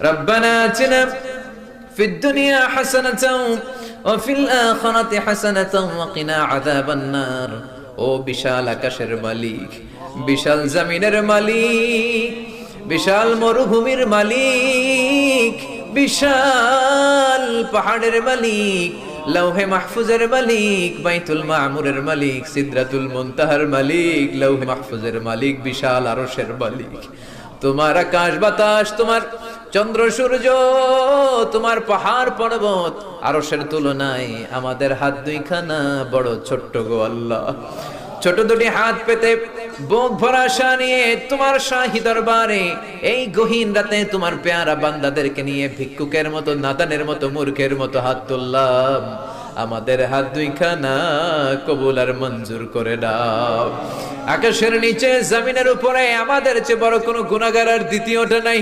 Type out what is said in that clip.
রব্বানা আতিনা ফিদ দুনিয়া হাসানাতাও ওয়া ফিল আখিরাতি হাসানাতাও ওয়া কিনা আযাবান নার। ও বিশাল আকাশের মালিক, বিশাল জমিনের মালিক, বিশাল মরুভূমির মালিক, বিশাল পাহাড়ের মালিক, লৌহে মাহফুজের মালিক, বাইতুল মামুরের মালিক, সিদরাতুল মুনতাহার মালিক, লৌহে মাহফুজের মালিক, বিশাল আরশের মালিক। তোমার আকাশ বাতাস, তোমার চন্দ্র সূর্য, তোমার পাহাড় পর্বত আরশের তুলনায় আমাদের হাত দুইখানা বড় ছোট্ট গো আল্লাহ। ছোট দুটি হাত পেতে বুক ভরা আশা নিয়ে তোমার শাহী দরবারে এই গহীন রাতে তোমার পেয়ারা বান্দাদেরকে নিয়ে ভিক্ষুকের মতো, নাদানের মতো, মূর্খের মতো হাত তুললাম। আমাদের হাত দুইখানা কবুল আর মঞ্জুর করে দাও। আকাশের নিচে জমিনের উপরে আমাদের চেয়ে বড় কোনো গুনাহগার আর দ্বিতীয়টা নাই।